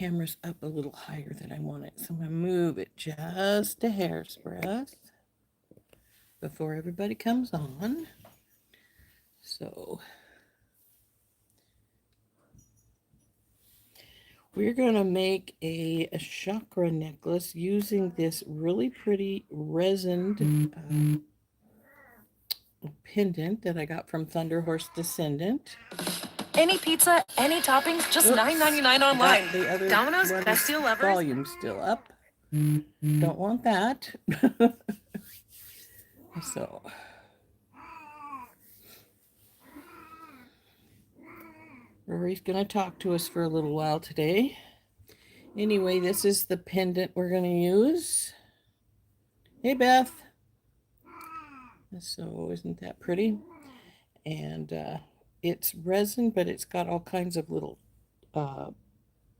camera's up a little higher than I want it, so I'm going to move it just a hair's breadth before everybody comes on. So we're going to make a chakra necklace using this really pretty resined pendant that I got from Thunderhorse Descendant. Any pizza, any toppings, just $9.99 online. Domino's, best deal ever. Volume still up. Don't want that. So Rory's going to talk to us for a little while today. Anyway, this is the pendant we're going to use. Hey, Beth. So isn't that pretty? And it's resin, but it's got all kinds of little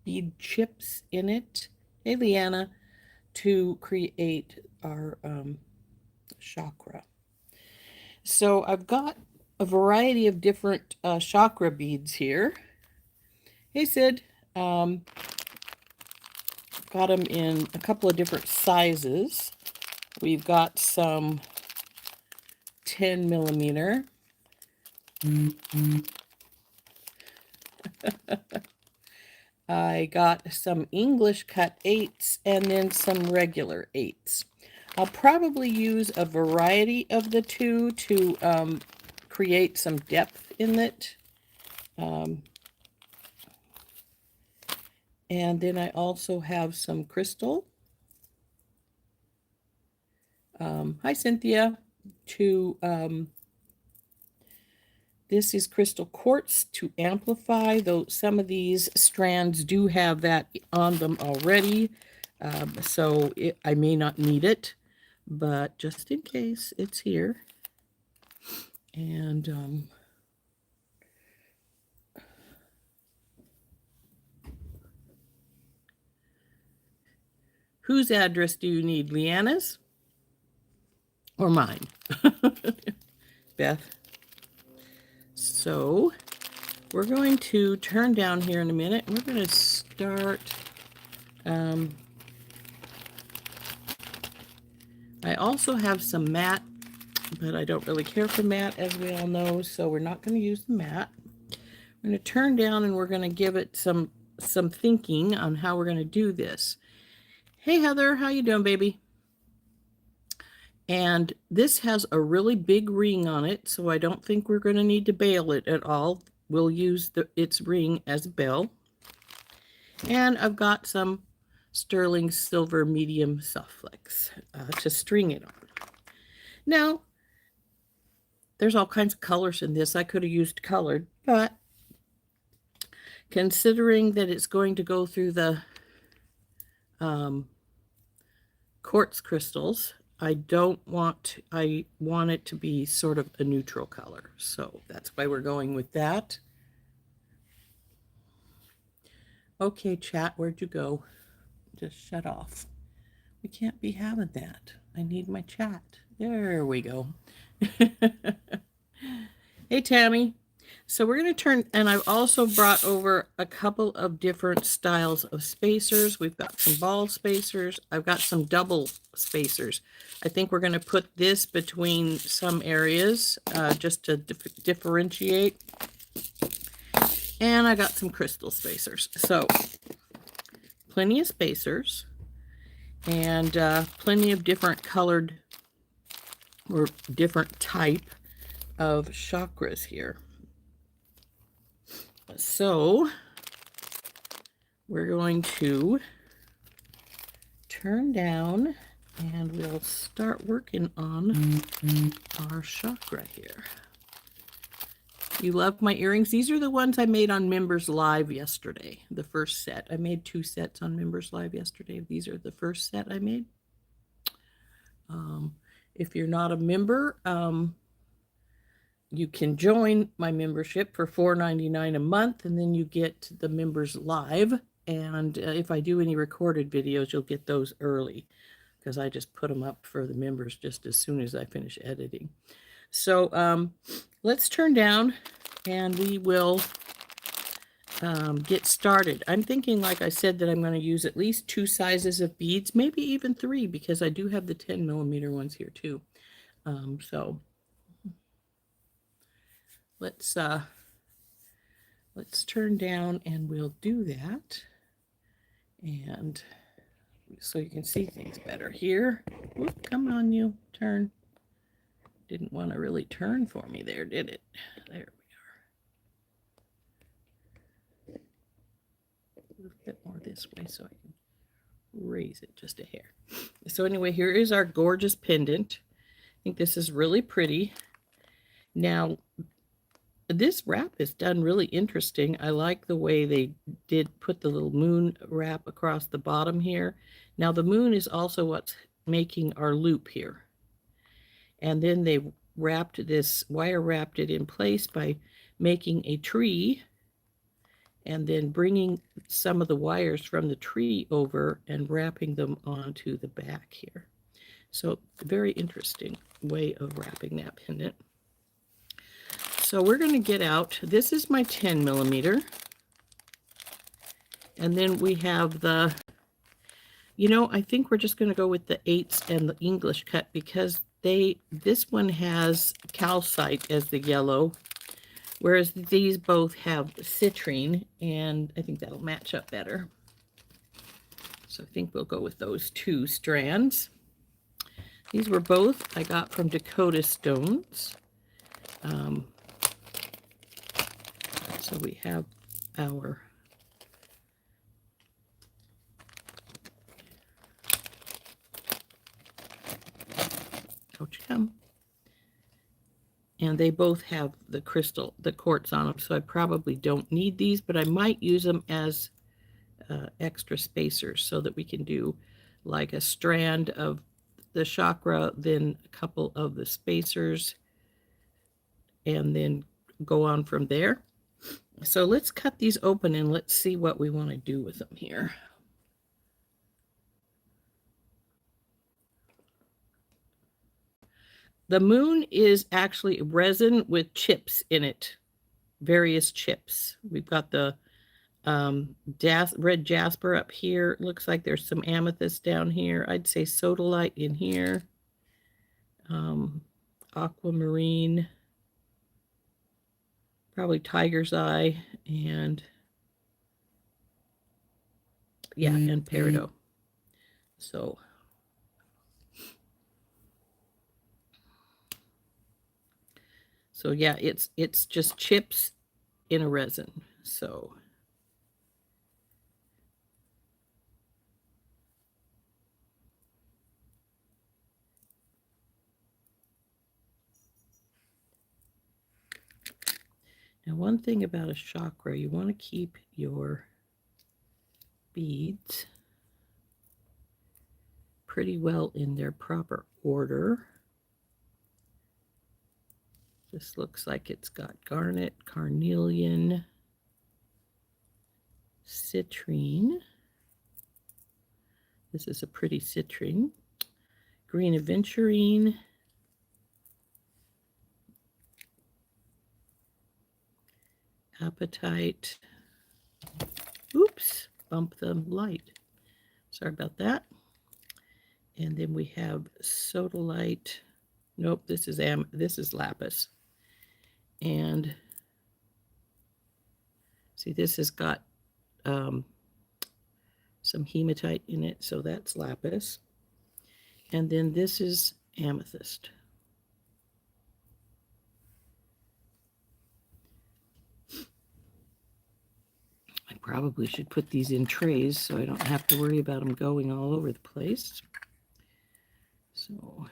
bead chips in it. Hey, Leanna, to create our chakra. So I've got a variety of different chakra beads here. Hey, Sid. Got them in a couple of different sizes. We've got some 10 millimeter. I got some English cut 8s and then some regular 8s. I'll probably use a variety of the two to create some depth in it. And then I also have some crystal. Hi, Cynthia. This is crystal quartz to amplify, though some of these strands do have that on them already. So I may not need it, but just in case, it's here. And whose address do you need, Leanna's or mine? Beth. So we're going to turn down here in a minute. We're going to start. I also have some matte, but I don't really care for matte, as we all know, so we're not going to use the matte. I'm going to turn down and we're going to give it some thinking on how we're going to do this. Hey, Heather, how you doing, baby? And this has a really big ring on it, so I don't think we're going to need to bail it at all. We'll use its ring as a bell. And I've got some sterling silver medium soft flex to string it on. Now, there's all kinds of colors in this. I could have used colored, but considering that it's going to go through the quartz crystals, I want it to be sort of a neutral color. So that's why we're going with that. Okay, chat, where'd you go? Just shut off. We can't be having that. I need my chat. There we go. Hey, Tammy. So we're going to turn, and I've also brought over a couple of different styles of spacers. We've got some ball spacers. I've got some double spacers. I think we're going to put this between some areas just to differentiate. And I got some crystal spacers. So plenty of spacers and plenty of different colored or different type of chakras here. So we're going to turn down and we'll start working on our chakra here. You love my earrings? These are the ones I made on Members Live yesterday, the first set. I made 2 sets on Members Live yesterday. These are the first set I made. If you're not a member, you can join my membership for $4.99 a month, and then you get the Members Live. And if I do any recorded videos, you'll get those early because I just put them up for the members just as soon as I finish editing. So let's turn down and we will get started. I'm thinking, like I said, that I'm going to use at least 2 sizes of beads, maybe even 3, because I do have the 10mm ones here too. So let's turn down and we'll do that. And so you can see things better here. Whoop, come on, you turn. Didn't want to really turn for me there, did it? There we are. A little bit more this way so I can raise it just a hair. So anyway, here is our gorgeous pendant. I think this is really pretty. Now, this wrap is done really interesting. I like the way they did put the little moon wrap across the bottom here. Now, the moon is also what's making our loop here. And then they wrapped this, wire wrapped it in place by making a tree and then bringing some of the wires from the tree over and wrapping them onto the back here. So, very interesting way of wrapping that pendant. So we're going to get out, this is my 10mm. And then we have the, I think we're just going to go with the 8s and the English cut because this one has calcite as the yellow, whereas these both have citrine, and I think that'll match up better. So I think we'll go with those 2 strands. These were both I got from Dakota Stones. So we have our and they both have the crystal, the quartz on them, so I probably don't need these, but I might use them as extra spacers so that we can do like a strand of the chakra, then a couple of the spacers, and then go on from there. So let's cut these open and let's see what we want to do with them here. The moon is actually resin with chips in it, various chips. We've got the red jasper up here. It looks like there's some amethyst down here. I'd say sodalite in here. Aquamarine. Probably tiger's eye, and yeah, and peridot. So yeah, it's just chips in a resin. So now, one thing about a chakra, you want to keep your beads pretty well in their proper order. This looks like it's got garnet, carnelian, citrine. This is a pretty citrine. Green aventurine. Apatite. Oops, bump the light. Sorry about that. And then we have sodalite. Nope, this is lapis. And see, this has got some hematite in it, so that's lapis. And then this is amethyst. I probably should put these in trays so I don't have to worry about them going all over the place. So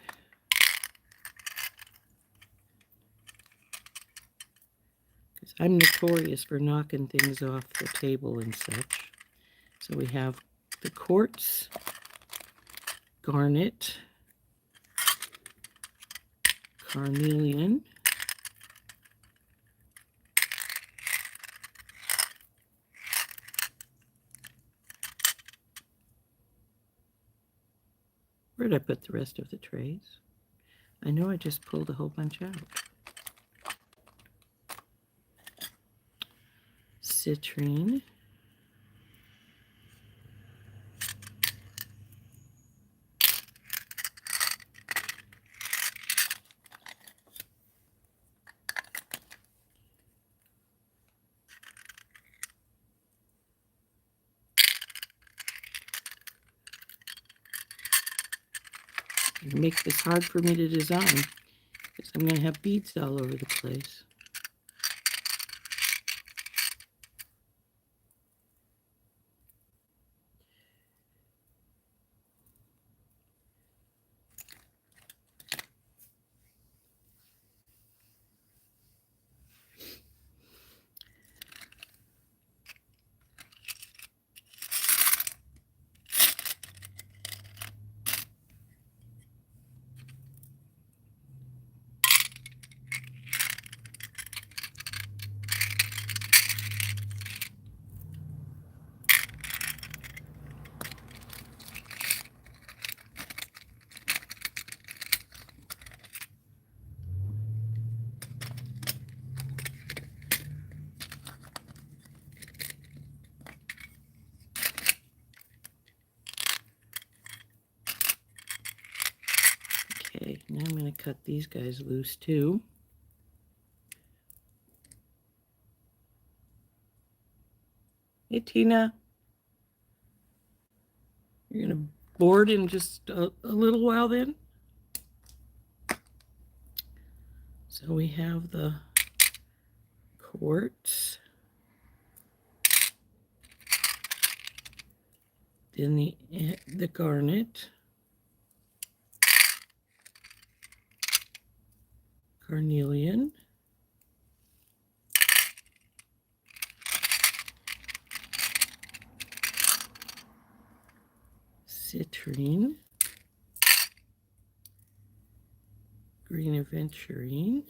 I'm notorious for knocking things off the table and such. So we have the quartz, garnet, carnelian, where did I put the rest of the trays? I know I just pulled a whole bunch out. citrine, make this hard for me to design because I'm going to have beads all over the place. Okay, now I'm going to cut these guys loose too. Hey, Tina. You're going to board in just a little while then? So we have the quartz, then the garnet, carnelian, citrine, green aventurine,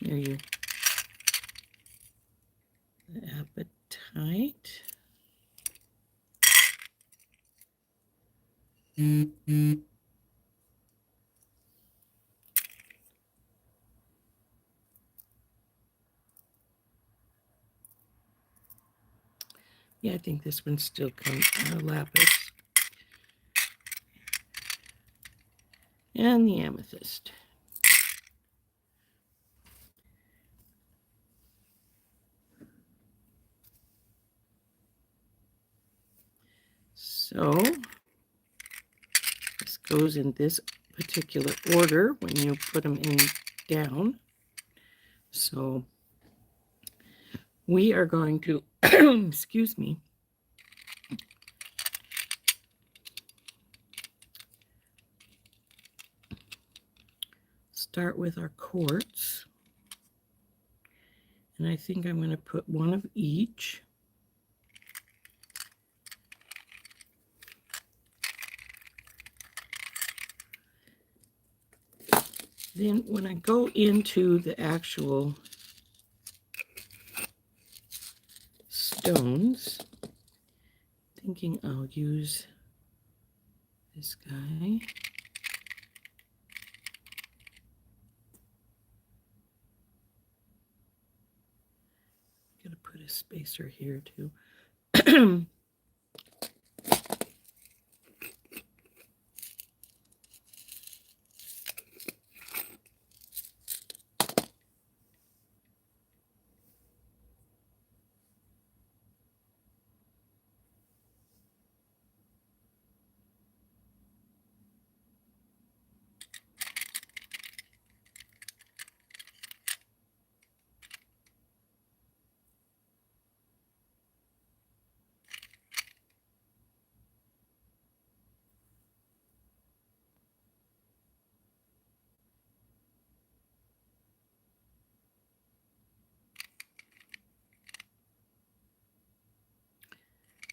there you, the apatite, yeah, I think this one still comes lapis, and the amethyst. So this goes in this particular order when you put them in down. So we are going to, excuse me, start with our quartz. And I think I'm going to put one of each. Then when I go into the actual stones, thinking I'll use this guy. Gotta put a spacer here too.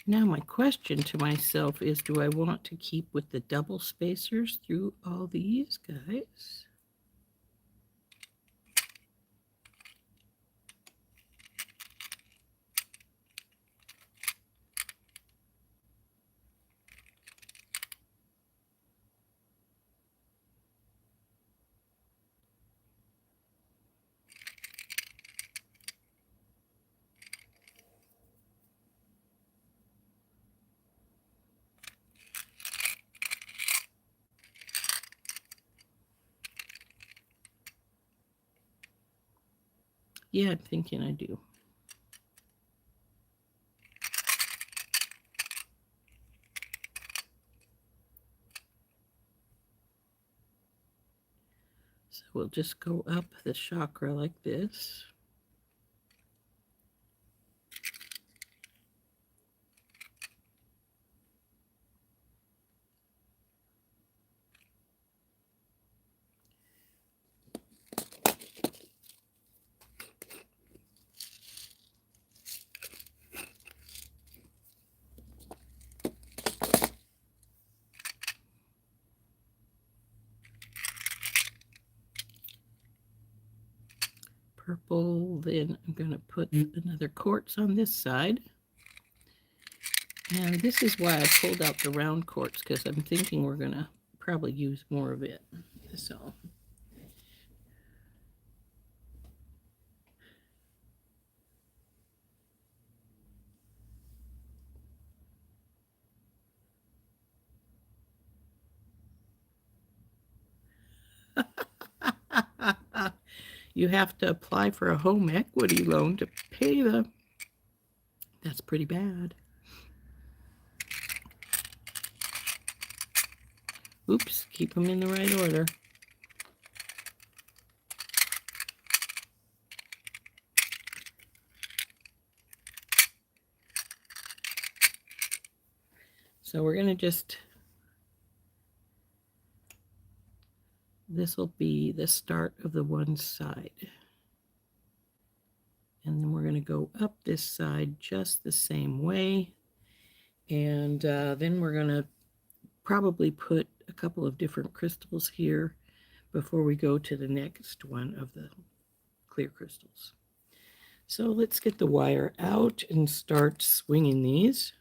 Now my question to myself is, do I want to keep with the double spacers through all these guys? Yeah, I'm thinking I do. So we'll just go up the chakra like this. Purple, then I'm going to put another quartz on this side. And this is why I pulled out the round quartz, because I'm thinking we're going to probably use more of it. So you have to apply for a home equity loan to pay the... That's pretty bad. Oops, keep them in the right order. So we're going to just... This will be the start of the one side. And then we're going to go up this side just the same way. And then we're going to probably put a couple of different crystals here before we go to the next one of the clear crystals. So let's get the wire out and start swinging these.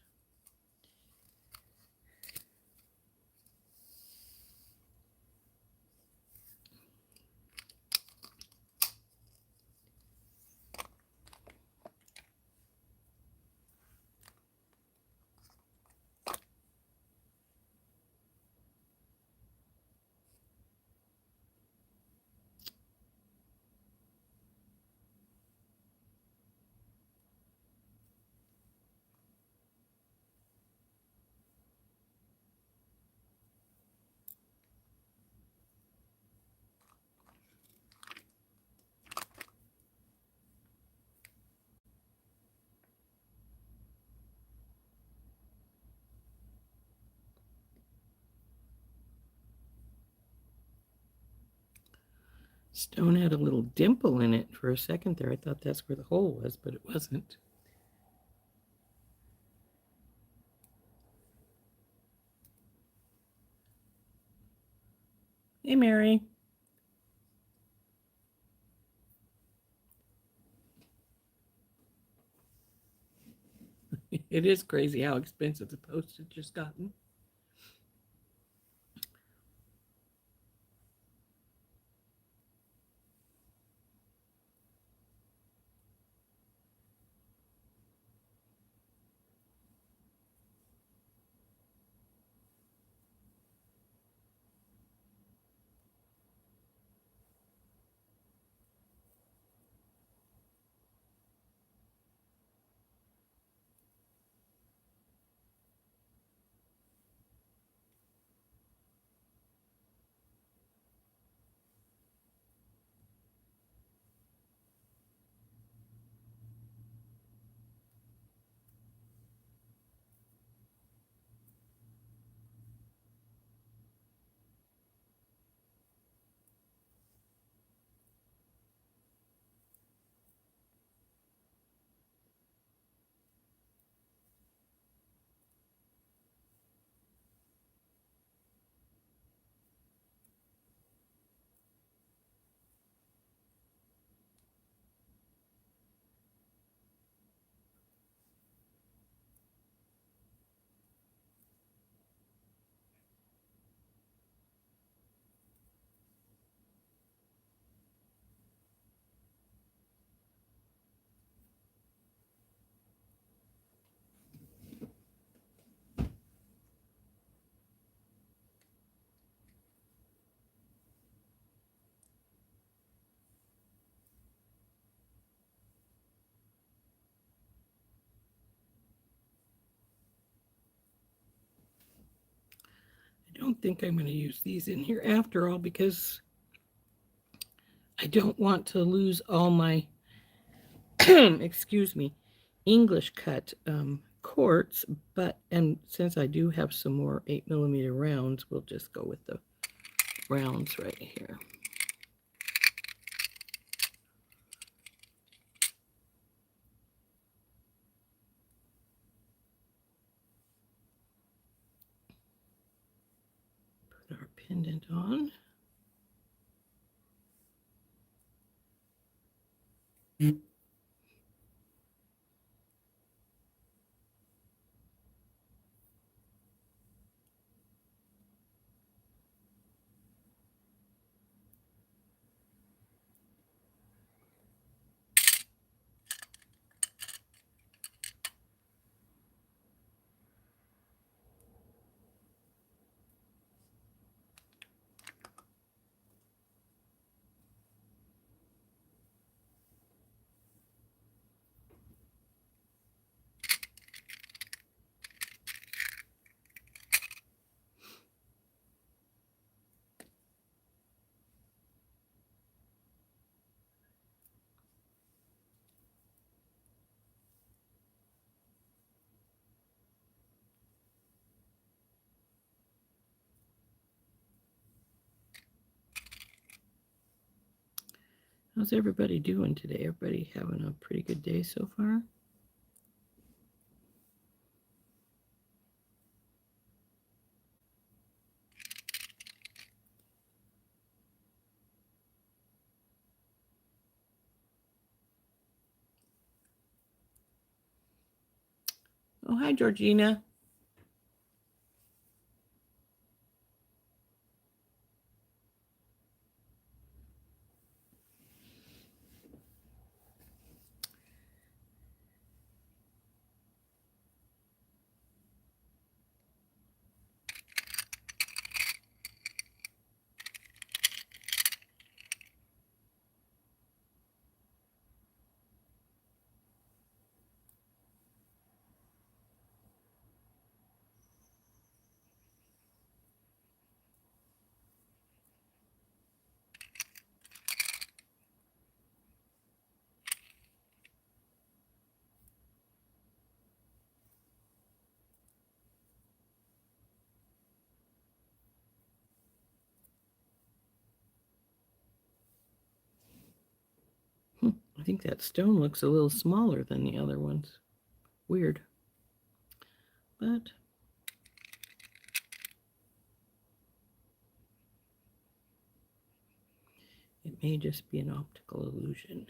Stone had a little dimple in it for a second there. I thought that's where the hole was, but it wasn't. Hey, Mary. It is crazy how expensive the postage has gotten. don't think I'm going to use these in here after all, because I don't want to lose all my, excuse me, English cut quartz, and since I do have some more 8mm rounds, we'll just go with the rounds right here. Put our pendant on. How's everybody doing today? Everybody having a pretty good day so far? Oh, hi, Georgina. I think that stone looks a little smaller than the other ones. Weird. But it may just be an optical illusion.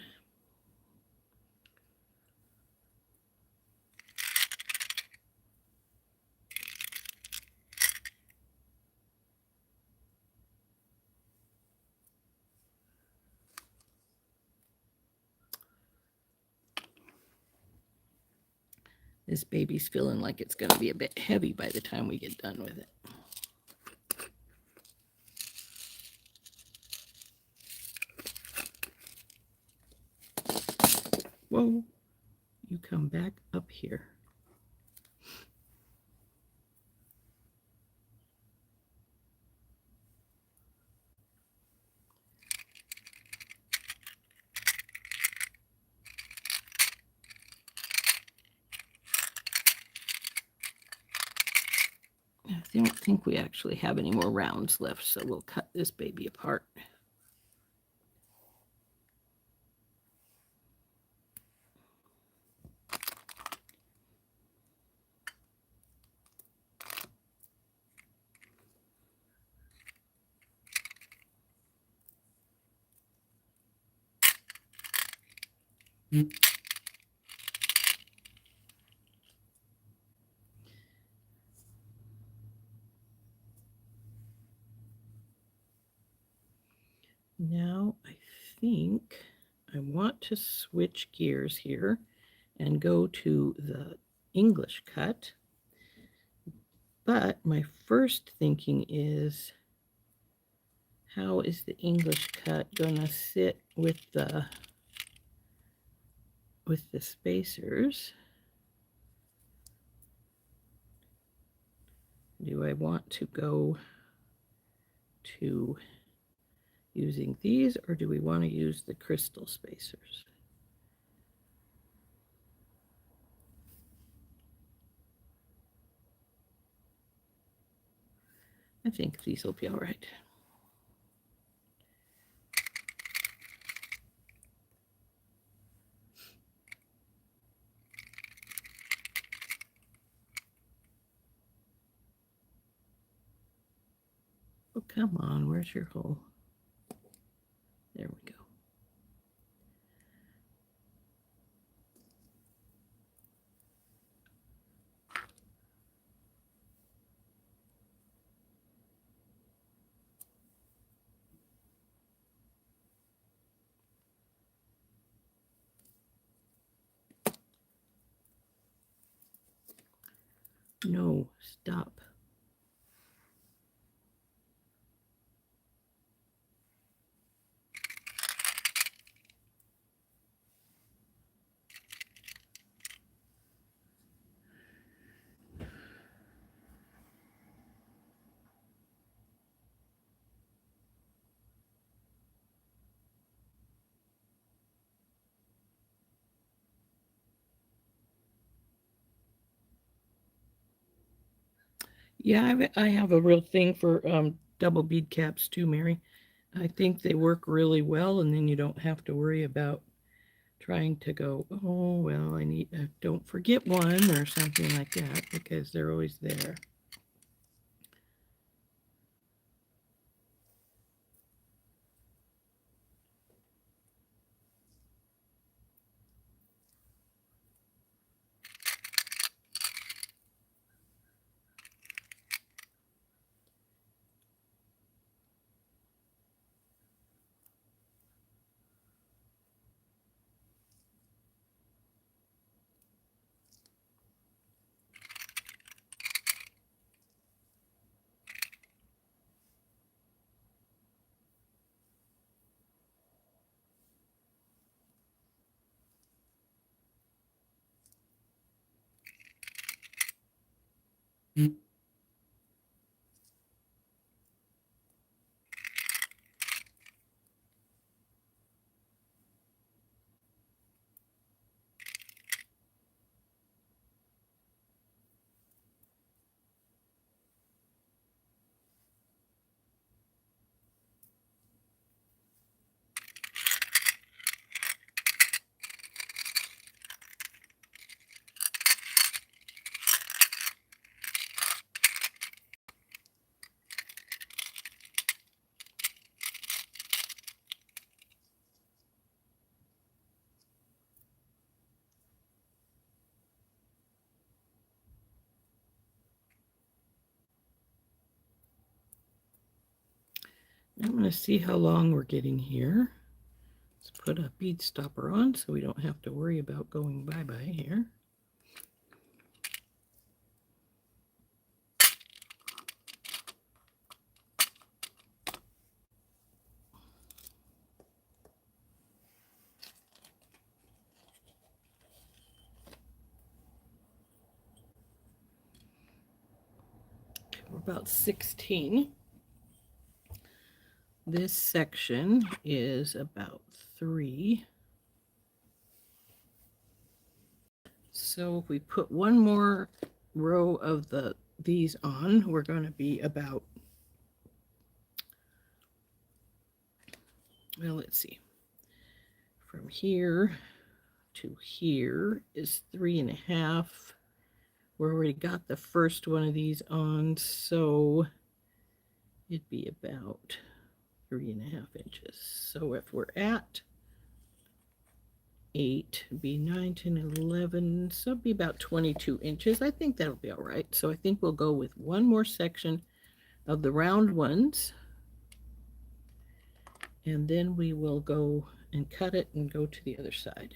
This baby's feeling like it's going to be a bit heavy by the time we get done with it. Whoa, you come back up here. I don't think we actually have any more rounds left, so we'll cut this baby apart. Now I think I want to switch gears here and go to the English cut. But my first thinking is, how is the English cut going to sit with the spacers? Do I want to go to using these, or do we want to use the crystal spacers? I think these will be all right. Oh, come on, where's your hole? There we go. No, stop. Yeah, I have a real thing for double bead caps too, Mary. I think they work really well, and then you don't have to worry about trying to go, oh, well, I need, don't forget one or something like that, because they're always there. Mm. I'm going to see how long we're getting here. Let's put a bead stopper on so we don't have to worry about going bye-bye here. We're about 16. This section is about 3. So if we put one more row of these on, we're going to be about, well, let's see, from here to here is 3.5. We already got the first one of these on, so it'd be about 3.5 inches. So if we're at 8, it'd be 9, 10, 11, so it'd be about 22 inches. I think that'll be all right. So I think we'll go with one more section of the round ones, and then we will go and cut it and go to the other side.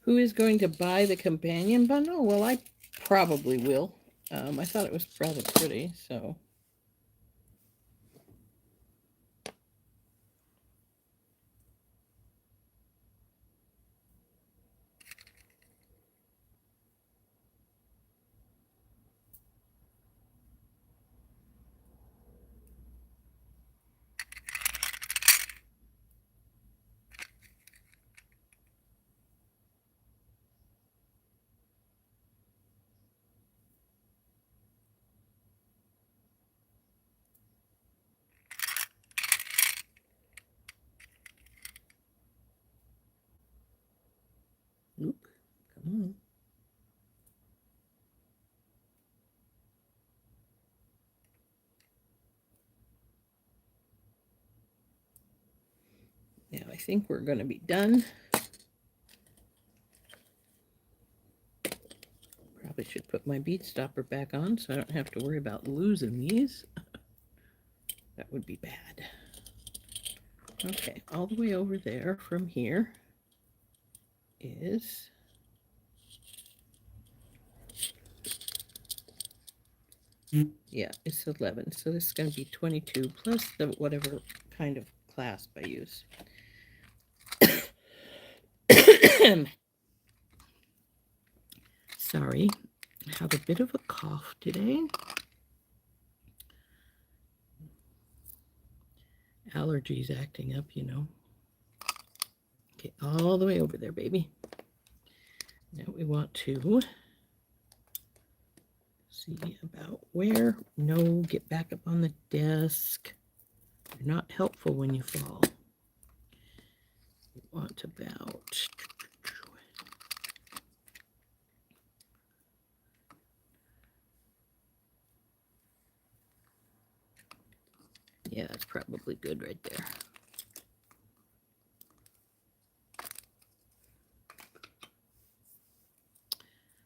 Who is going to buy the companion bundle? Well, I probably will. I thought it was rather pretty, so. Oop, come on. Now I think we're going to be done. Probably should put my bead stopper back on so I don't have to worry about losing these. That would be bad. Okay, all the way over there from here is yeah, it's 11. So this is going to be 22 plus the whatever kind of clasp I use. Sorry, I have a bit of a cough today. Allergies acting up, you know. Okay, all the way over there, baby. Now we want to see about where. No, get back up on the desk. You're not helpful when you fall. We want about... Yeah, that's probably good right there.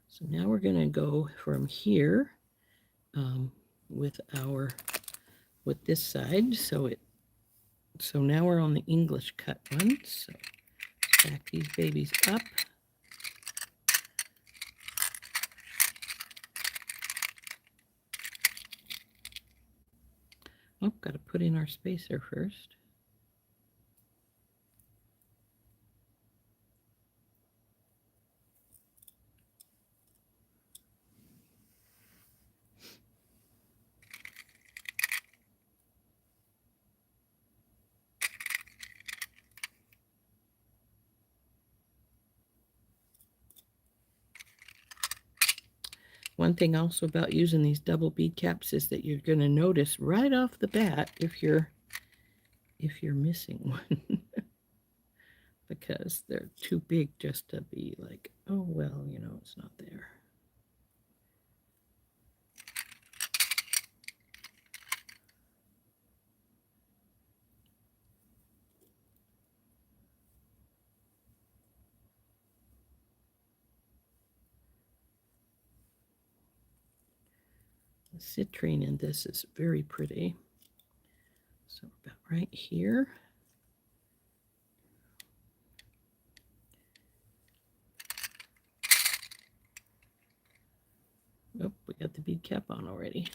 So now we're going to go from here with this side. So now we're on the English cut one. So stack these babies up. Oh, got to put in our spacer first. One thing also about using these double bead caps is that you're going to notice right off the bat if you're missing one. Because they're too big just to be like, oh, well, you know, it's not there. The citrine in this is very pretty. So about right here. Oh, we got the bead cap on already.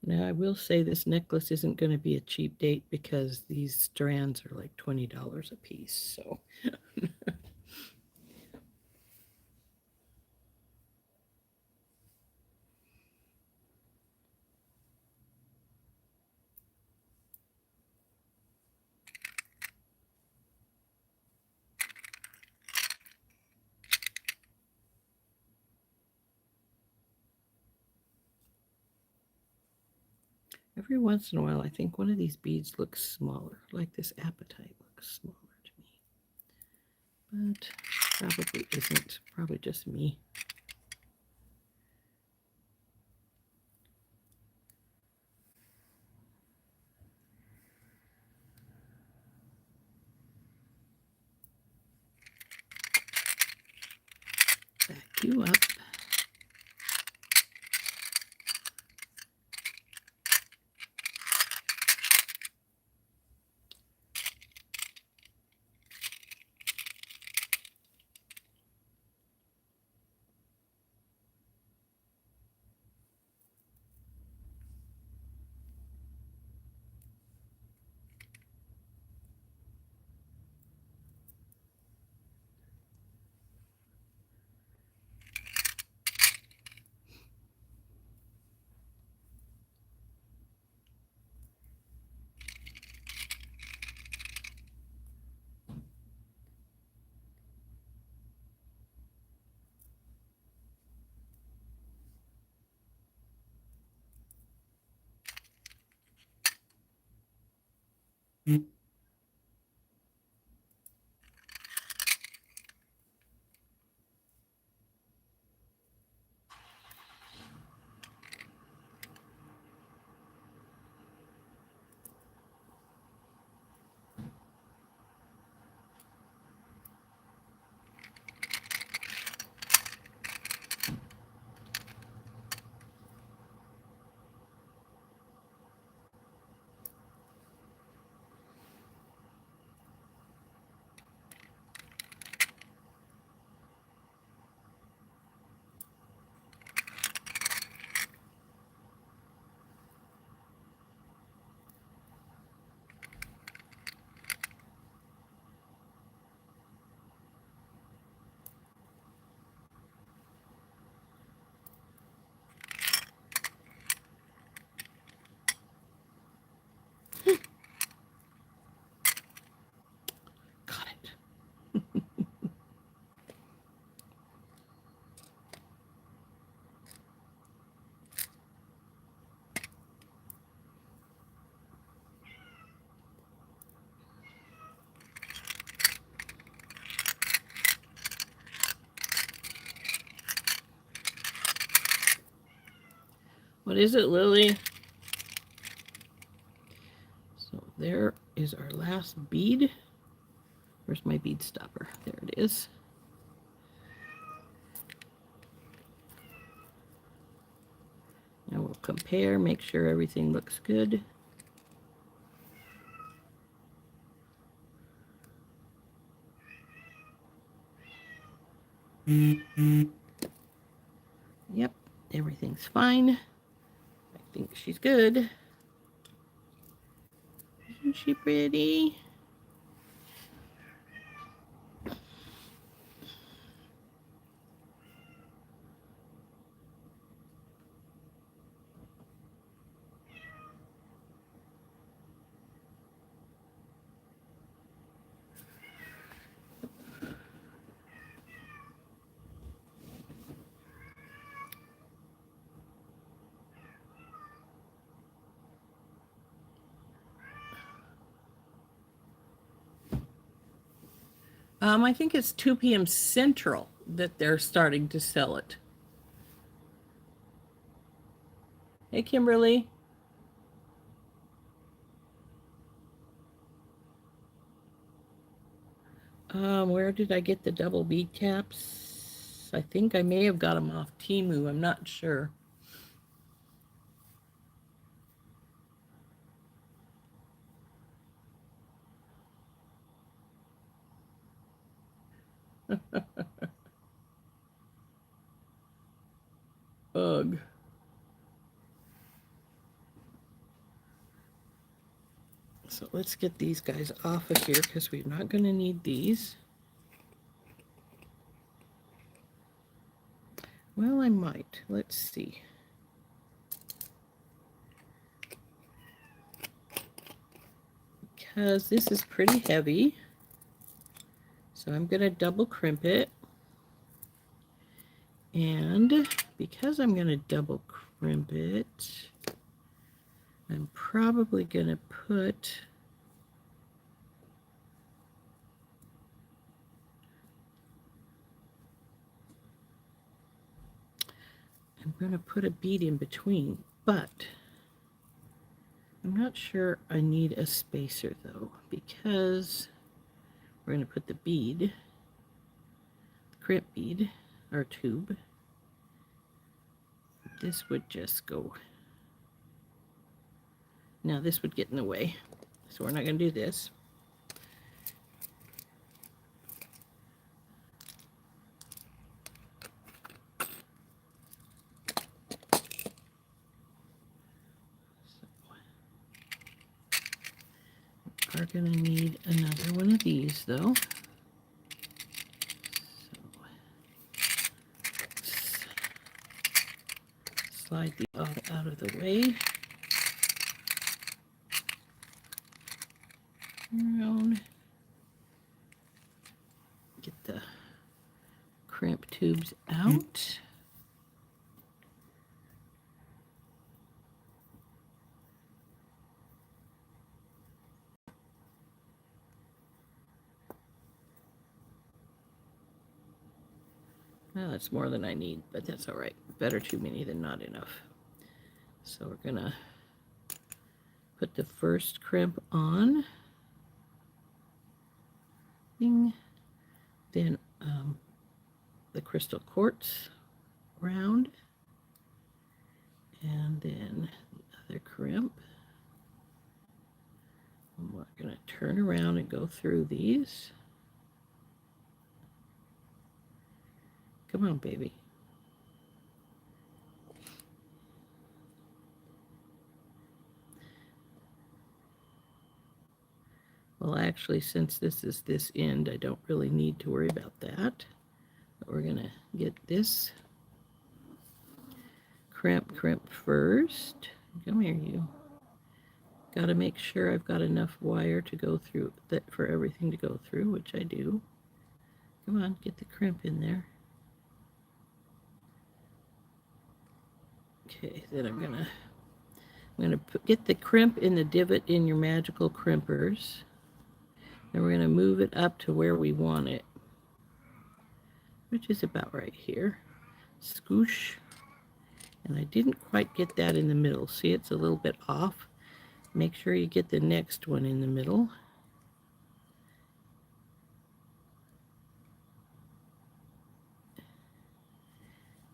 Now, I will say this necklace isn't going to be a cheap date because these strands are like $20 a piece. So every once in a while, I think one of these beads looks smaller, like this apatite looks smaller to me. But probably isn't, probably just me. you up. Got it. What is it, Lily? So there is our last bead. Where's my bead stopper? There it is. Now we'll compare, make sure everything looks good. Yep, everything's fine. I think she's good. Isn't she pretty? I think it's 2 p.m. Central that they're starting to sell it. Hey, Kimberly. Where did I get the double bead caps? I think I may have got them off Temu. I'm not sure. Ugh. So let's get these guys off of here because we're not going to need these. Well, I might. Let's see. Because this is pretty heavy. So I'm going to double crimp it. And because I'm going to double crimp it, I'm probably going to put a bead in between, but I'm not sure I need a spacer though, because we're going to put the bead, crimp bead, our tube. This would just go. Now this would get in the way, so we're not going to do this. We're going to need another one of these, though. So, slide these all out of the way. Around. Get the crimp tubes out. Well, that's more than I need, but that's all right. Better too many than not enough. So we're gonna put the first crimp on. Ding. Then the crystal quartz round. And then the other crimp. And we're gonna turn around and go through these. Come on, baby. Well, actually, since this is this end, I don't really need to worry about that. But we're going to get this crimp first. Come here, you. Got to make sure I've got enough wire to go through, that for everything to go through, which I do. Come on, get the crimp in there. Okay, then I'm gonna get the crimp in the divot in your magical crimpers. Then we're gonna move it up to where we want it, which is about right here. Scoosh. And I didn't quite get that in the middle. See, it's a little bit off. Make sure you get the next one in the middle.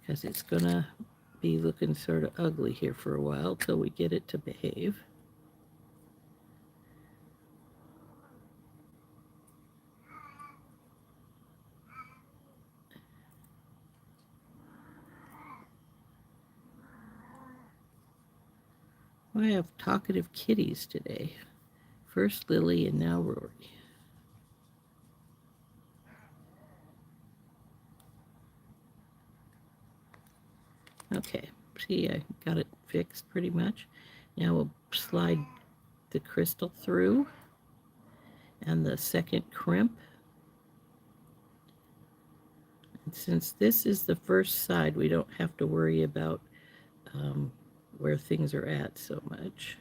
Because it's gonna be looking sort of ugly here for a while till we get it to behave. I have talkative kitties today. First Lily and now Rory. Okay, see, I got it fixed pretty much. Now we'll slide the crystal through and the second crimp. And since this is the first side, we don't have to worry about where things are at so much.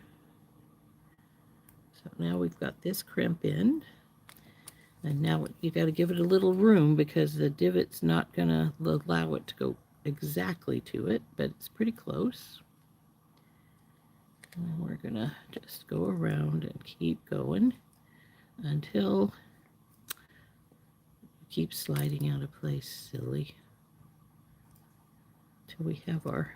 So now we've got this crimp in. And now you got to give it a little room because the divot's not going to allow it to go exactly to it, but it's pretty close. And we're going to just go around and keep going until you keep sliding out of place, silly. Till we have our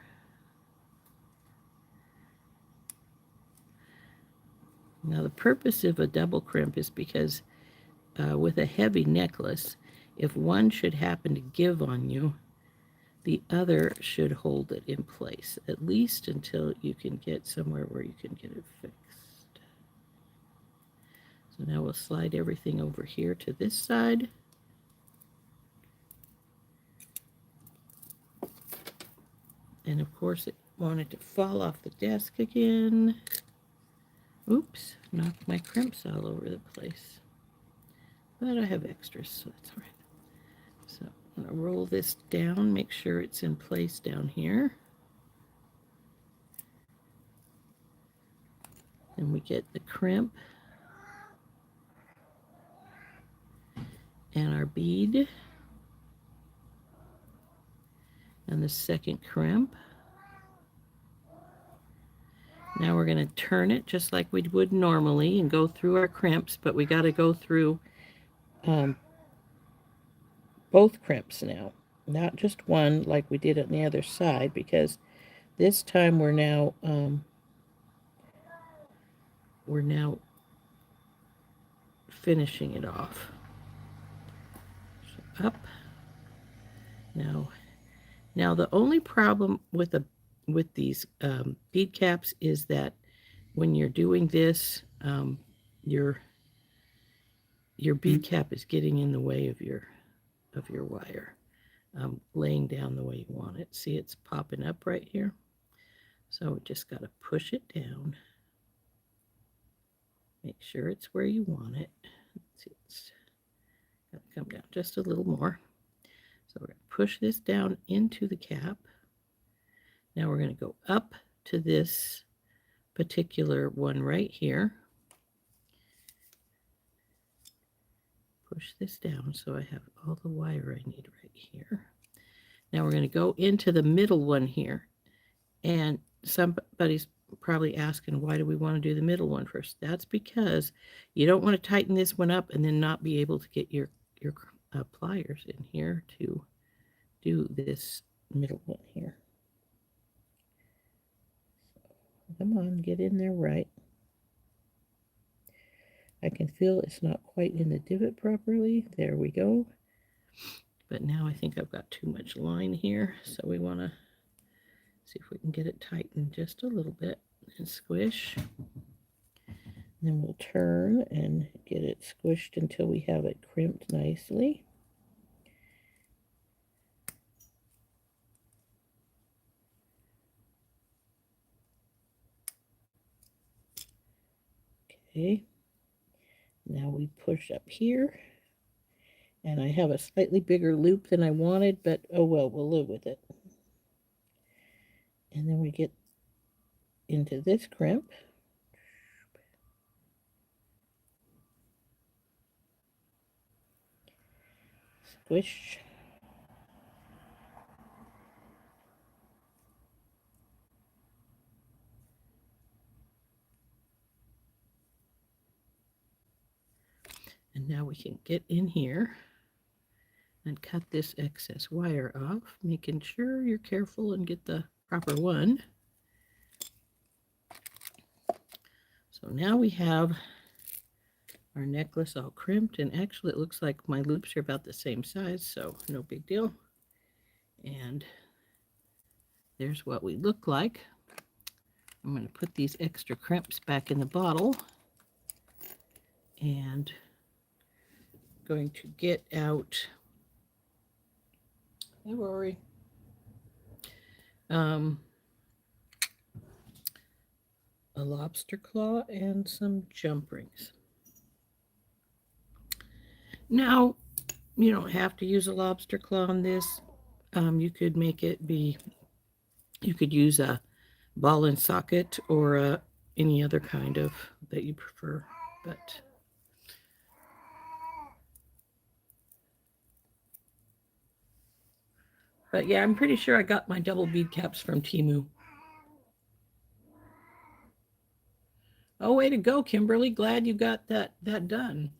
Now the purpose of a double crimp is because with a heavy necklace, if one should happen to give on you, the other should hold it in place, at least until you can get somewhere where you can get it fixed. So now we'll slide everything over here to this side. And of course it wanted to fall off the desk again. Oops, knocked my crimps all over the place. But I have extras, so that's all right. So I'm going to roll this down, make sure it's in place down here. And we get the crimp and our bead and the second crimp. Now we're going to turn it just like we would normally and go through our crimps, but we got to go through both crimps now. not just one like we did on the other side, because this time we're now finishing it off. So up. Now the only problem with these bead caps is that when you're doing this, your bead cap is getting in the way of your wire, laying down the way you want it. See, it's popping up right here. So we just got to push it down. Make sure it's where you want it. Let's see, it's got to come down just a little more. So we're going to push this down into the cap. Now we're going to go up to this particular one right here. Push this down so I have all the wire I need right here. Now we're going to go into the middle one here. And somebody's probably asking, why do we want to do the middle one first? That's because you don't want to tighten this one up and then not be able to get your pliers in here to do this middle one here. Come on, get in there right. I can feel it's not quite in the divot properly. There we go. But now I think I've got too much line here, so we want to see if we can get it tightened just a little bit and squish. Then we'll turn and get it squished until we have it crimped nicely. Okay. Now we push up here. And I have a slightly bigger loop than I wanted, but oh well, we'll live with it. And then we get into this crimp. Squish. And now we can get in here and cut this excess wire off, making sure you're careful and get the proper one. So now we have our necklace all crimped, and actually it looks like my loops are about the same size, so no big deal. And there's what we look like. I'm going to put these extra crimps back in the bottle and going to get out, hey Rory, a lobster claw and some jump rings. Now, you don't have to use a lobster claw on this. You could make it be, you could use a ball and socket or any other kind of that you prefer, but yeah, I'm pretty sure I got my double bead caps from Temu. Oh, way to go, Kimberly. Glad you got that done.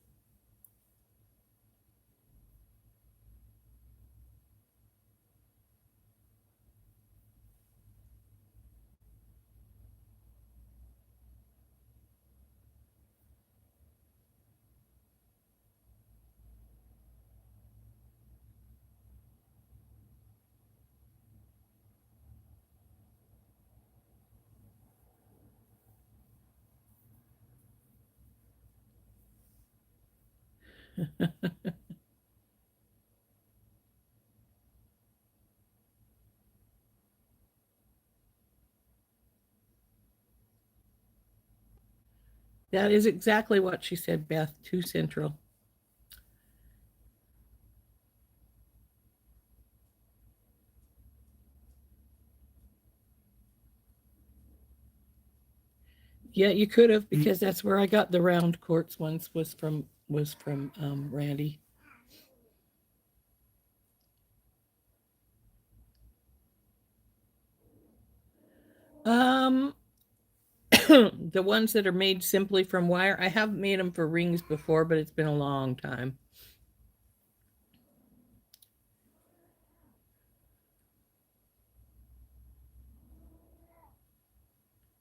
That is exactly what she said, Beth. Too central. Yeah, you could have, because that's where I got the round quartz ones, was from Randy. The ones that are made simply from wire, I have made them for rings before, but it's been a long time.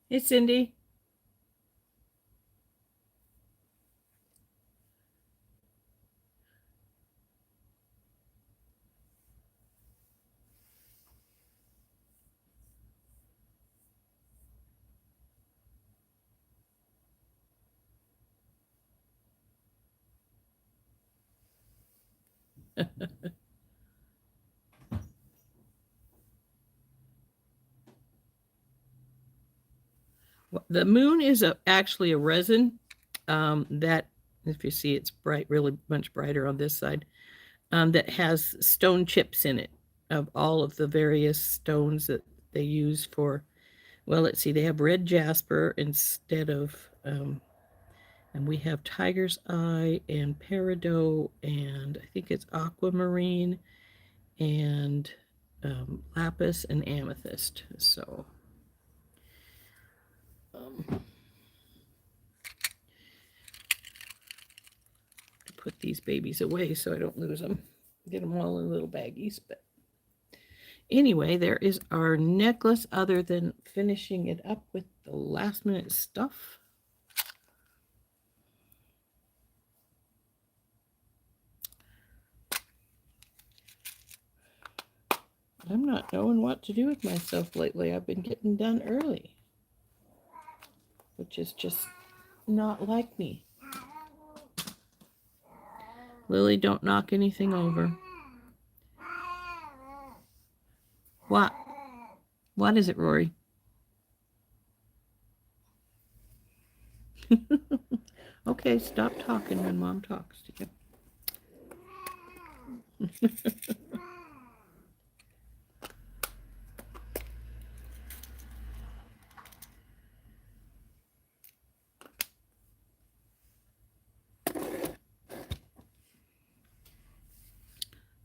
Hey, Cindy. The moon is actually a resin that, if you see, it's bright, really much brighter on this side, that has stone chips in it of all of the various stones that they use for, well, let's see, they have red jasper instead of, and we have tiger's eye and peridot, and I think it's aquamarine and lapis and amethyst. So put these babies away so I don't lose them. Get them all in little baggies. But anyway, there is our necklace, other than finishing it up with the last minute stuff. I'm not knowing what to do with myself lately. I've been getting done early, which is just not like me. Lily, don't knock anything over. What? What is it, Rory? Okay, stop talking when Mom talks to you.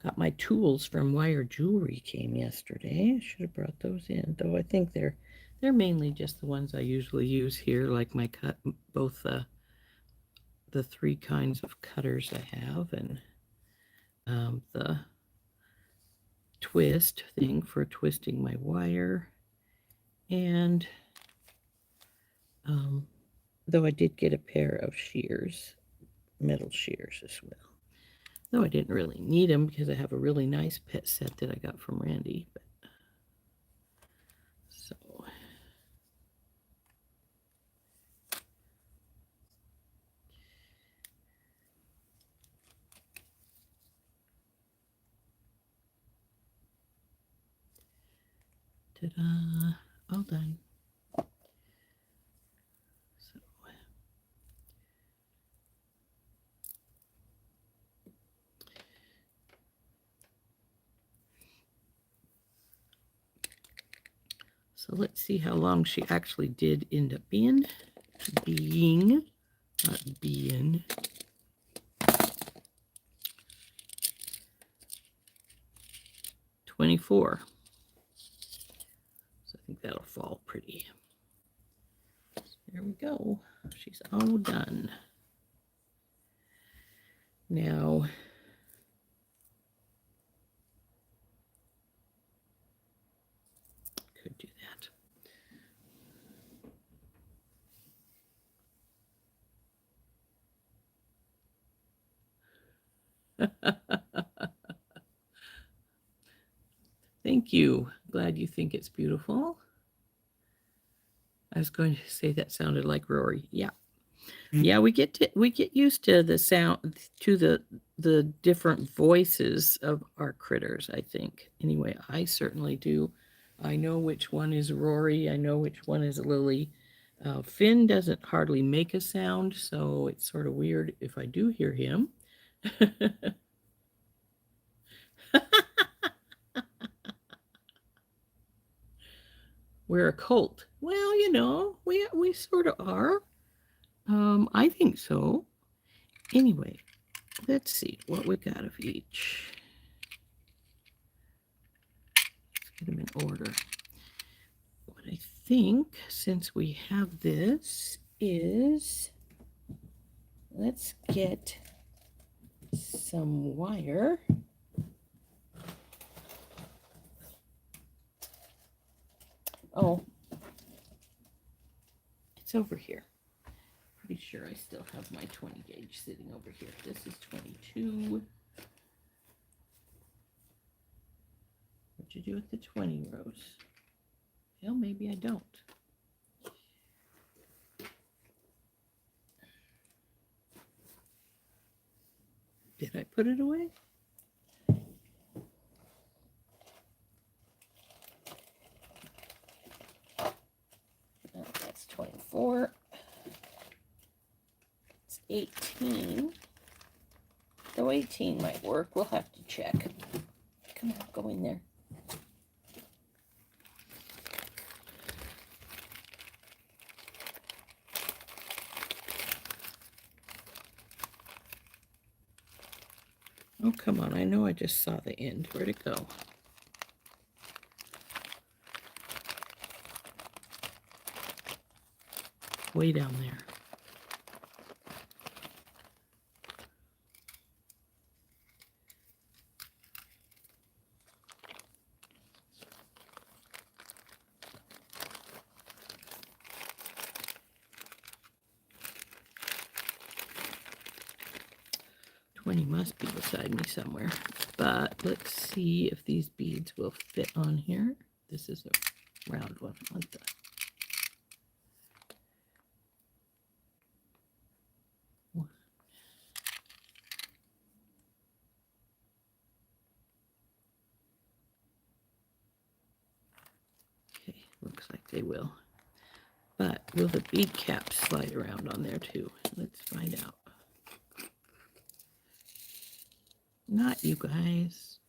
Got my tools from Wire Jewelry came yesterday. I should have brought those in, though I think they're mainly just the ones I usually use here, like my cut, both the three kinds of cutters I have, and the twist thing for twisting my wire, and though I did get a pair of shears, metal shears as well. Though I didn't really need them because I have a really nice pet set that I got from Randy. But, so ta-da! All done. So let's see how long she actually did end up being. Not being. 24. So I think that'll fall pretty. There we go. She's all done. Now, could do that. Thank you. Glad you think it's beautiful. I was going to say that sounded like Rory. Yeah. Yeah, we get used to the sound, to the different voices of our critters, I think. Anyway, I certainly do. I know which one is Rory. I know which one is Lily. Finn doesn't hardly make a sound, so it's sort of weird if I do hear him. We're a cult. Well, you know, we sort of are. I think so. Anyway, let's see what we got of each. Let's get them in order. What I think, since we have this, is let's get some wire. Oh, It's over here. Pretty sure I still have my 20 gauge sitting over here. This is 22. What'd you do with the 20, Rose? Well, maybe I don't. Did I put it away? No, that's 24. It's 18. Though 18 might work. We'll have to check. Come on, go in there. Oh, come on. I know I just saw the end. Where'd it go? Way down there. Must be beside me somewhere, but let's see if these beads will fit on here. This is a round one. What the? Okay, looks like they will. But will the bead caps slide around on there too? Let's find out. Not you guys.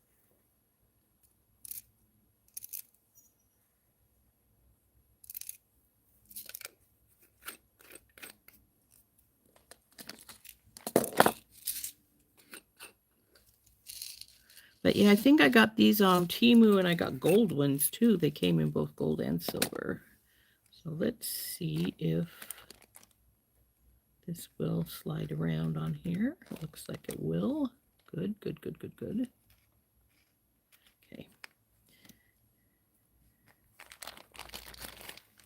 But yeah, I think I got these on Temu, and I got gold ones too. They came in both gold and silver. So let's see if this will slide around on here. It looks like it will. Good, good, good, good, good. Okay.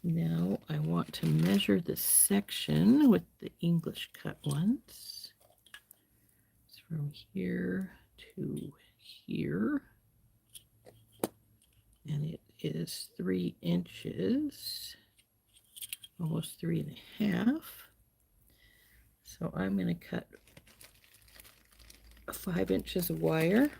Now I want to measure the section with the English cut ones. It's from here to here. And it is 3 inches, almost 3.5. So I'm going to cut 5 inches of wire.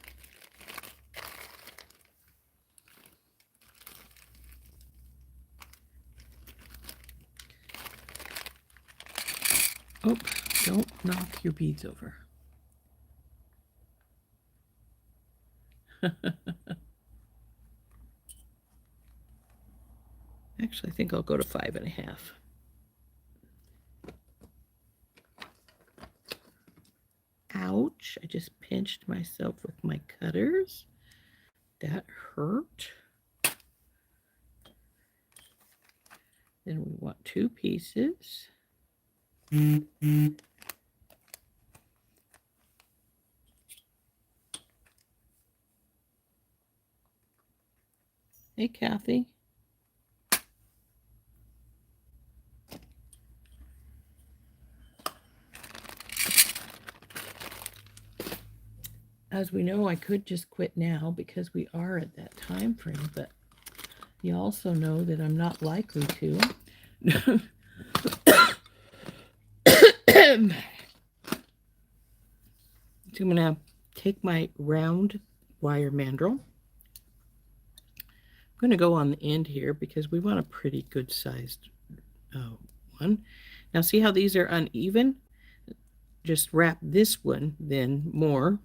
Oh, don't knock your beads over. Actually, I think I'll go to 5.5. Ouch, I just pinched myself with my cutters. That hurt. Then we want 2 pieces. Hey, Kathy. As we know, I could just quit now because we are at that time frame, but you also know that I'm not likely to. So I'm going to take my round wire mandrel. I'm going to go on the end here because we want a pretty good sized one. Now see how these are uneven? Just wrap this one then more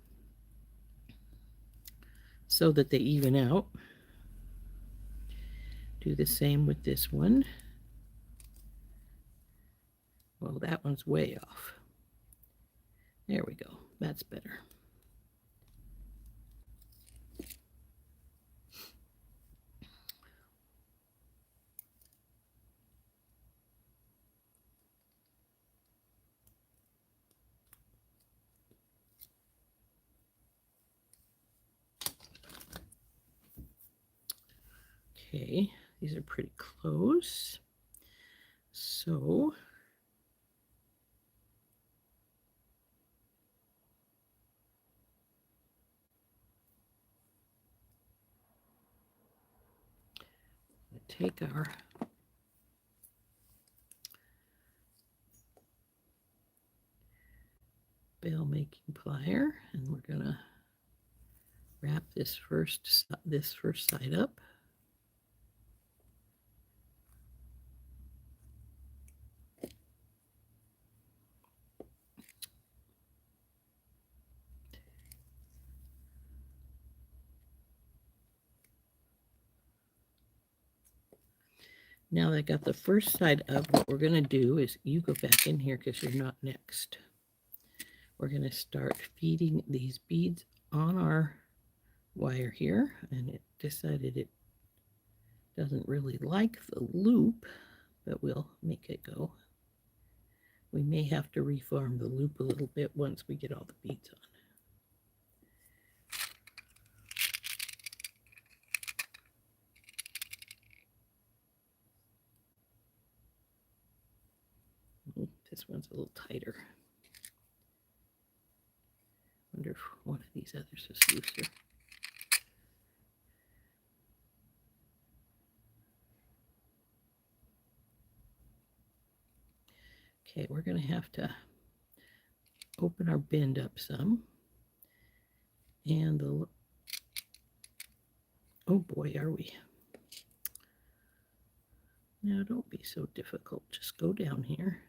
so that they even out. Do the same with this one. Well, that one's way off. There we go. That's better. Okay, these are pretty close. So take our bail making plier and we're going to wrap this first side up. Now that I got the first side up, what we're going to do is you go back in here because you're not next. We're going to start feeding these beads on our wire here, and it decided it doesn't really like the loop, but we'll make it go. We may have to reform the loop a little bit once we get all the beads on. This one's a little tighter. Wonder if one of these others is looser. Okay, we're going to have to open our bend up some. And the, oh boy, are we. Now don't be so difficult. Just go down here.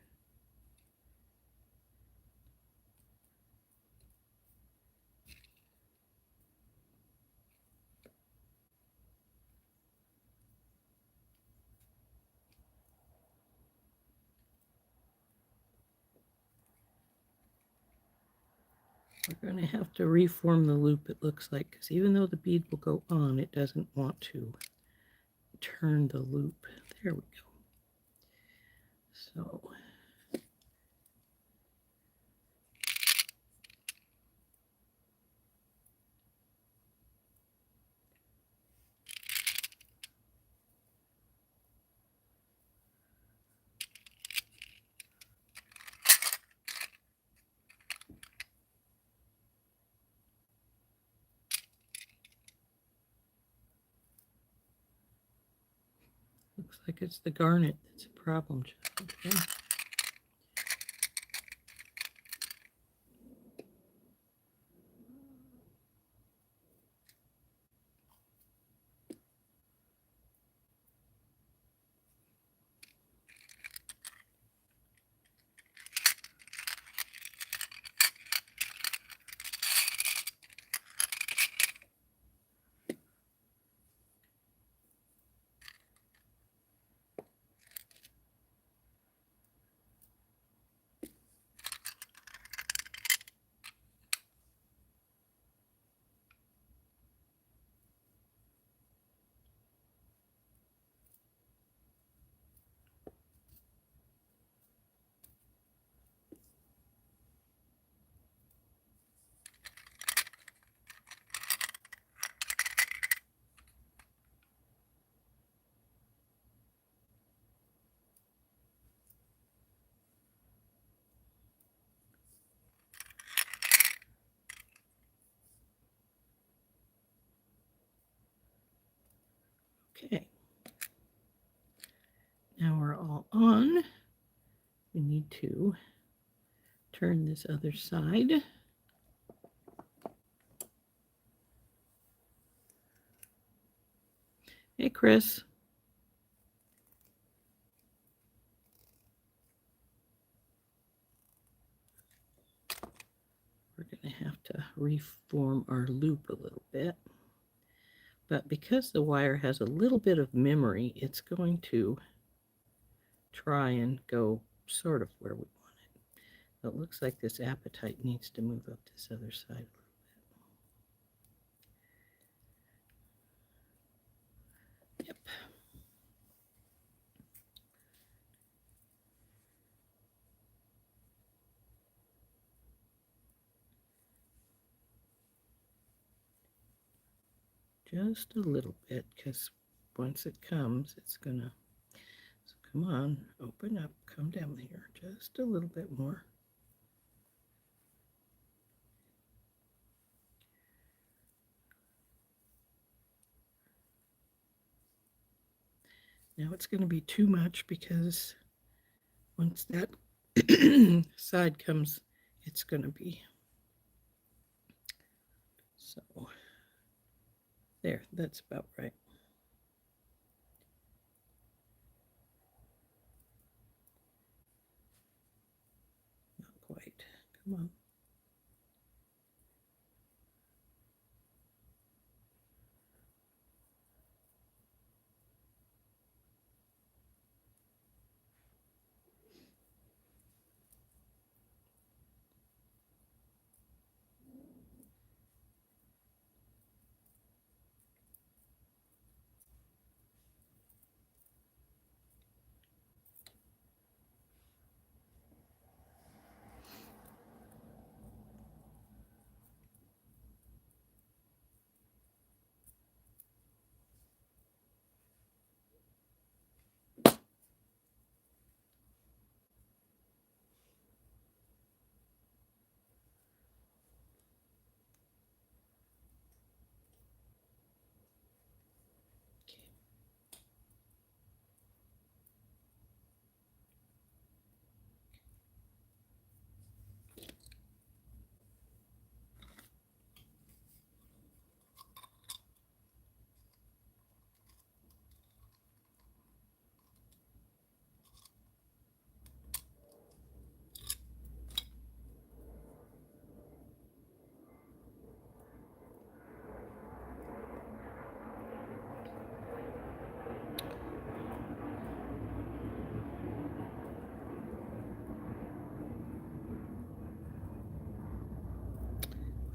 We're going to have to reform the loop, it looks like, because even though the bead will go on, it doesn't want to turn the loop. There we go. So looks like it's the garnet that's a problem. Okay. Okay. Now we're all on. We need to turn this other side. Hey, Chris. We're going to have to reform our loop a little bit. But because the wire has a little bit of memory, it's going to try and go sort of where we want it. But it looks like this apatite needs to move up this other side a little bit. Yep. Just a little bit, because once it comes, it's gonna Come on, open up, come down here just a little bit more. Now it's going to be too much because once that side comes, it's going to be. So there, that's about right. Not quite. Come on.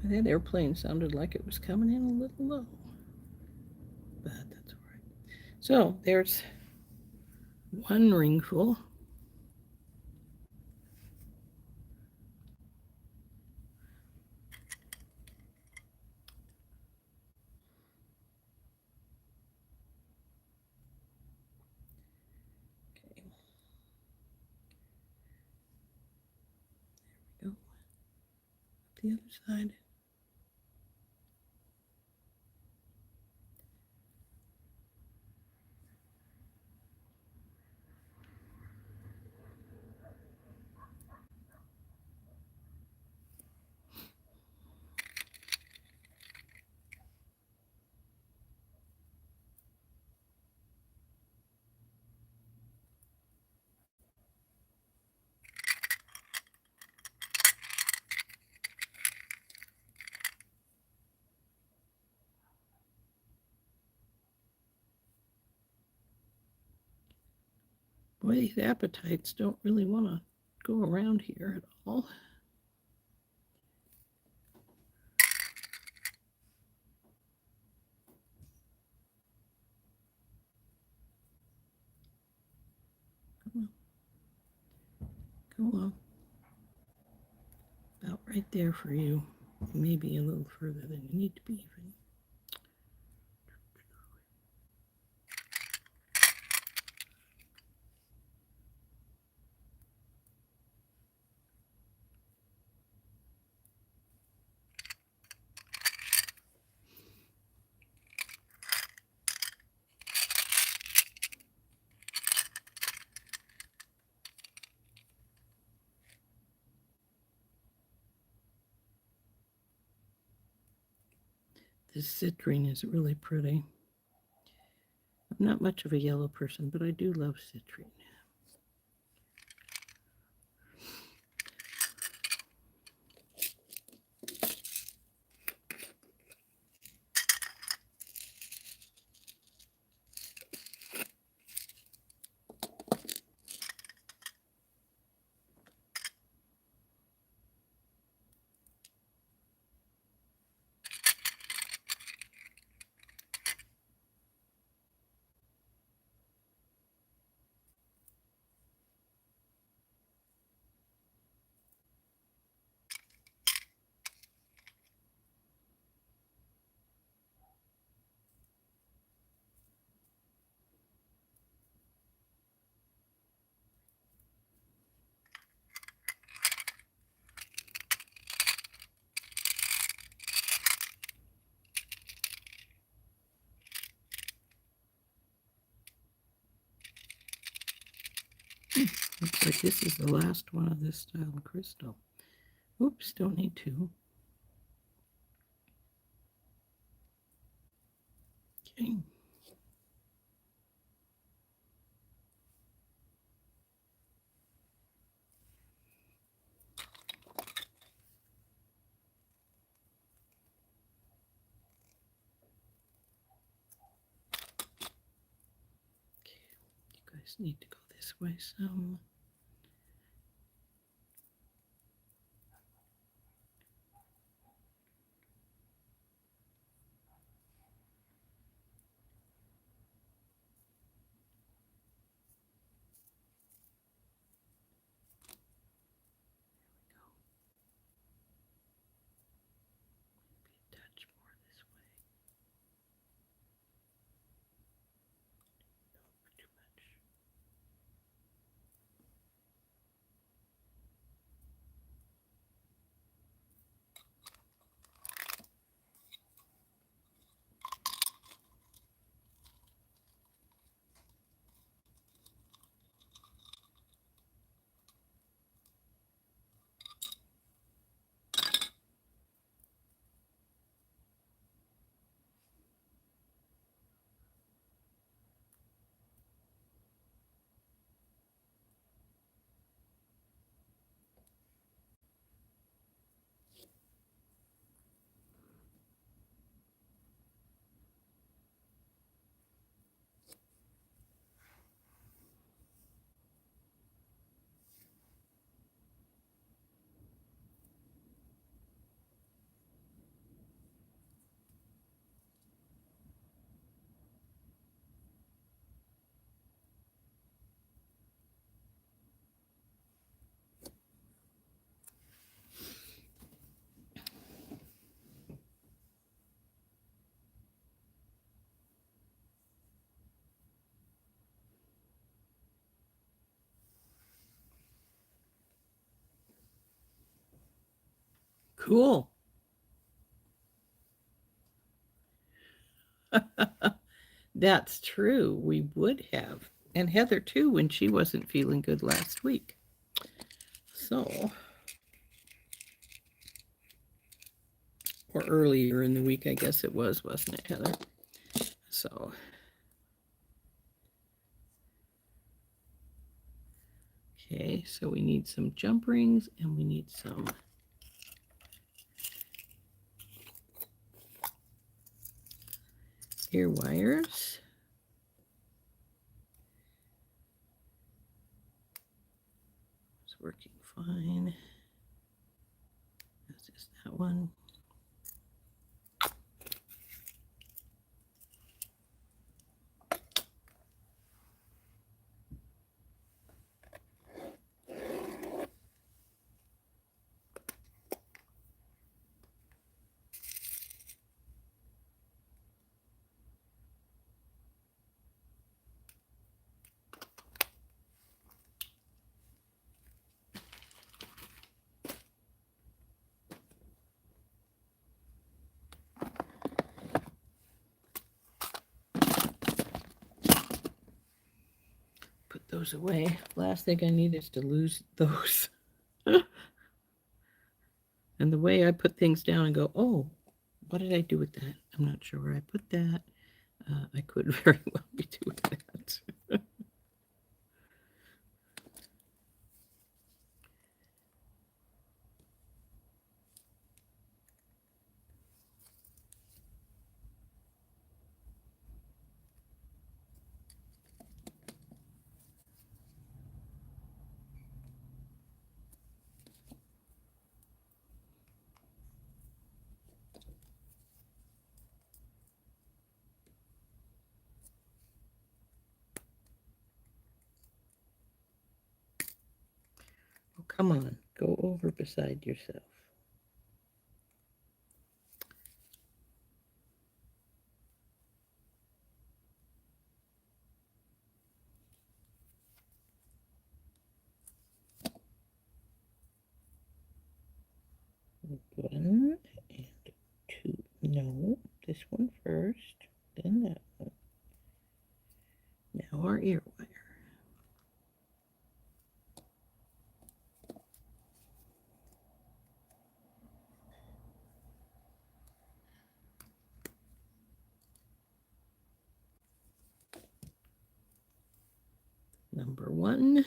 That airplane sounded like it was coming in a little low, but that's all right. So there's one ringful. Okay. There we go. The other side. Boy, these appetites don't really want to go around here at all. Come on. Go on. About right there for you. Maybe a little further than you need to be even. This citrine is really pretty. I'm not much of a yellow person, but I do love citrine. Looks like this is the last one of this style of crystal. Oops, don't need to. Okay. You guys need to go this way some. Touch more this way. No, too much. Cool. That's true. We would have. And Heather, too, when she wasn't feeling good last week. So, or earlier in the week, I guess it was, wasn't it, Heather? So, okay, so we need some jump rings and we need some ear wires. It's working fine. That's just that one. Put those away. Last thing I need is to lose those. And the way I put things down and go, oh, what did I do with that? I'm not sure where I put that. I could very well be doing that. Oh, come on, go over beside yourself. One and two. No, this one first, then that one. Now our ear wire. Number 1.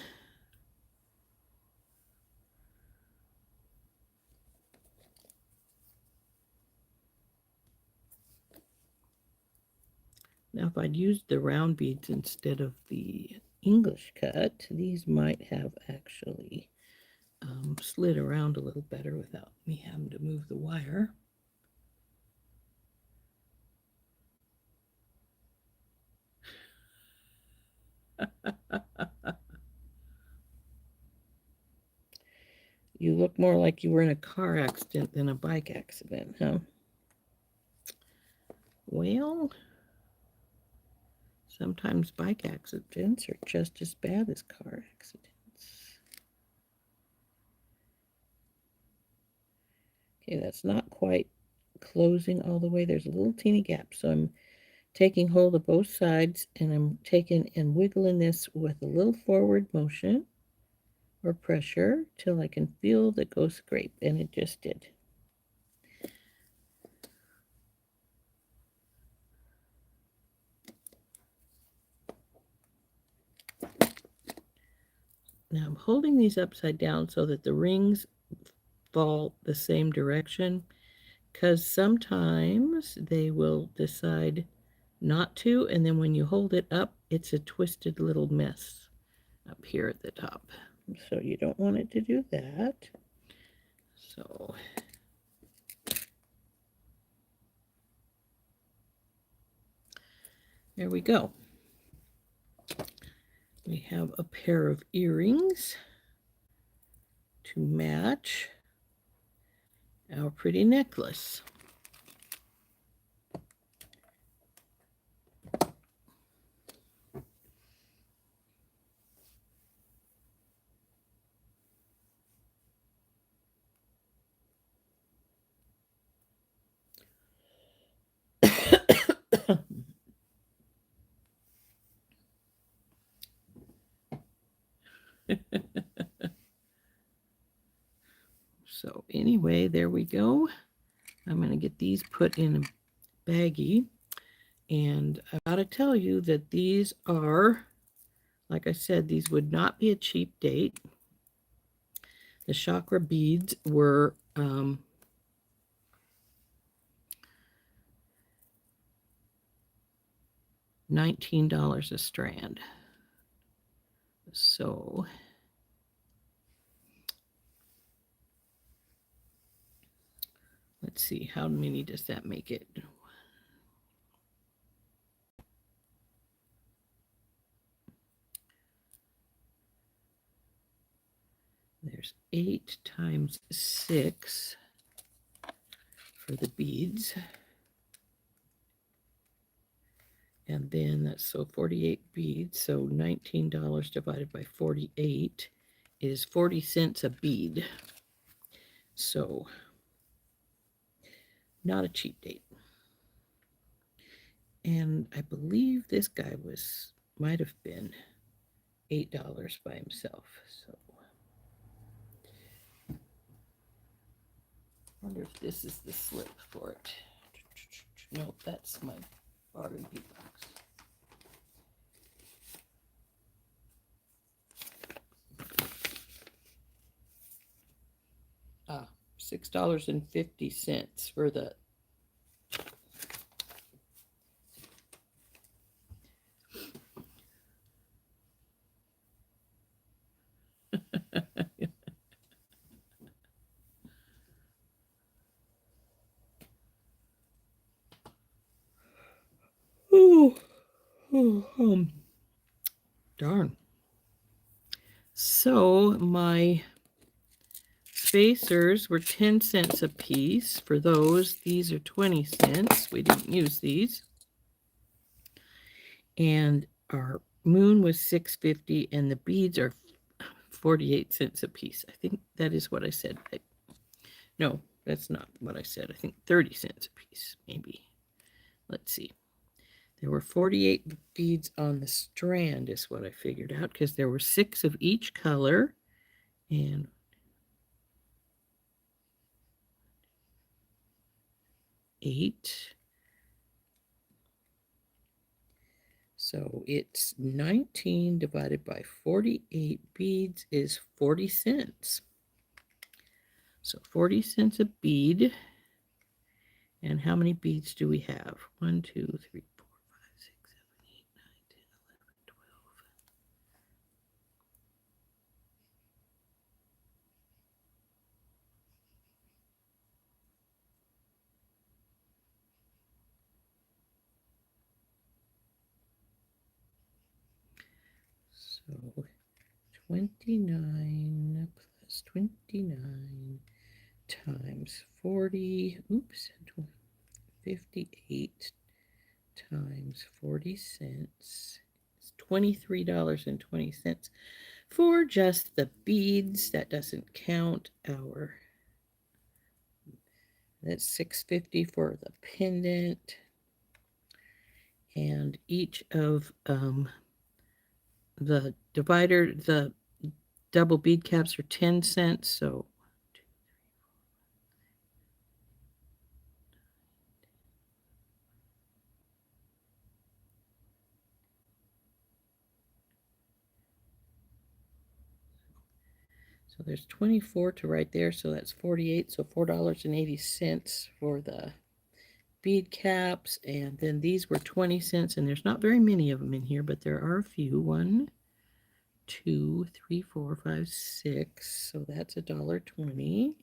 Now, if I'd used the round beads instead of the English cut, these might have actually slid around a little better without me having to move the wire. You look more like you were in a car accident than a bike accident, huh? Well, sometimes bike accidents are just as bad as car accidents. Okay, that's not quite closing all the way. There's a little teeny gap, so I'm taking hold of both sides, and I'm taking and wiggling this with a little forward motion or pressure till I can feel the go scrape, and it just did. Now I'm holding these upside down so that the rings fall the same direction, because sometimes they will decide not to, and then when you hold it up, it's a twisted little mess up here at the top. So you don't want it to do that. So there we go. We have a pair of earrings to match our pretty necklace. So anyway, there we go. I'm going to get these put in a baggie. And I got to tell you that these are, like I said, these would not be a cheap date. The chakra beads were $19 a strand. So let's see, how many does that make it? There's 8 times 6 for the beads. And then that's so 48 beads. So $19 divided by 48 is 40 cents a bead. So not a cheap date. And I believe this guy might have been $8 by himself. So I wonder if this is the slip for it. Nope, that's my bargain bead box. $6.50 for the darn. So my spacers were 10 cents a piece for those. These are 20 cents. We didn't use these. And our moon was $6.50, and the beads are 48 cents a piece. I think that is what I said. No, that's not what I said. I think 30 cents a piece, maybe. Let's see. There were 48 beads on the strand is what I figured out, because there were 6 of each color. And 8. So it's 19 divided by 48 beads is 40 cents. So 40 cents a bead. And how many beads do we have? 1, 2, 3, 4, 5, 6, 7, 8, 9, 10, 11, 12. So 29 plus 29 times 40, 58 times 40 cents. It's $23.20 for just the beads. That doesn't count our, that's $6.50 for the pendant. And each of the divider, the double bead caps are 10 cents. So there's 24 to right there, so that's 48, so $4.80 for the bead caps, and then these were 20 cents, and there's not very many of them in here, but there are a few. 1, 2, 3, 4, 5, 6, so that's $1.20.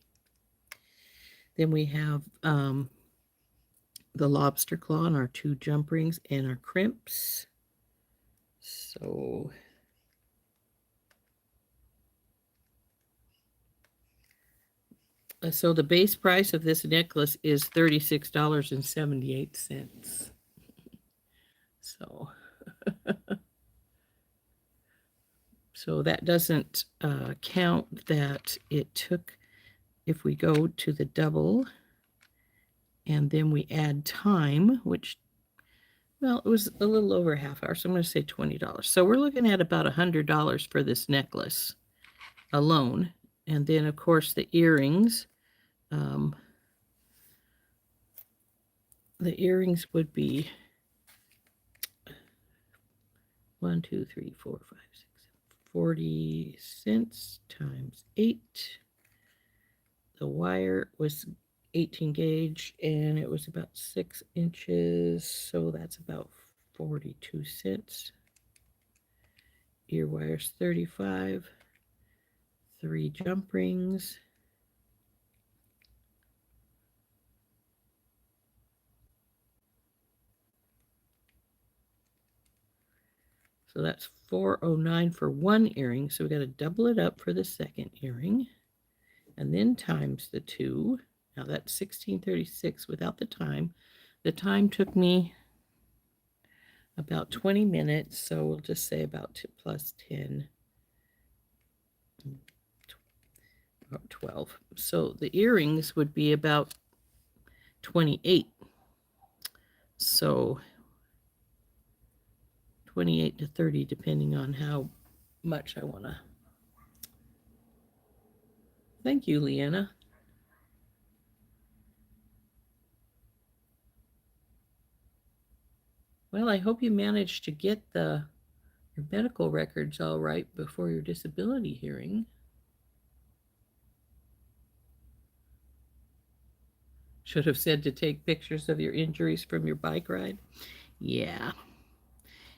Then we have the lobster claw and our 2 jump rings and our crimps. So the base price of this necklace is $36.78. So, so that doesn't count that it took, if we go to the double and then we add time, which, well, it was a little over a half hour, so I'm going to say $20. So we're looking at about $100 for this necklace alone. And then, of course, the earrings. The earrings would be 1, 2, 3, 4, 5, 6, 7, 40 cents times 8. The wire was 18 gauge and it was about 6 inches, so that's about 42 cents. Ear wires 35. 3 jump rings. So that's $4.09 for one earring. So we got to double it up for the second earring, and then times the 2. Now that's $16.36 without the time. The time took me about 20 minutes, so we'll just say about plus 10, 12. So the earrings would be about 28. So 28 to 30, depending on how much I want to. Thank you, Leanna. Well, I hope you managed to get your medical records all right before your disability hearing. Should have said to take pictures of your injuries from your bike ride. Yeah.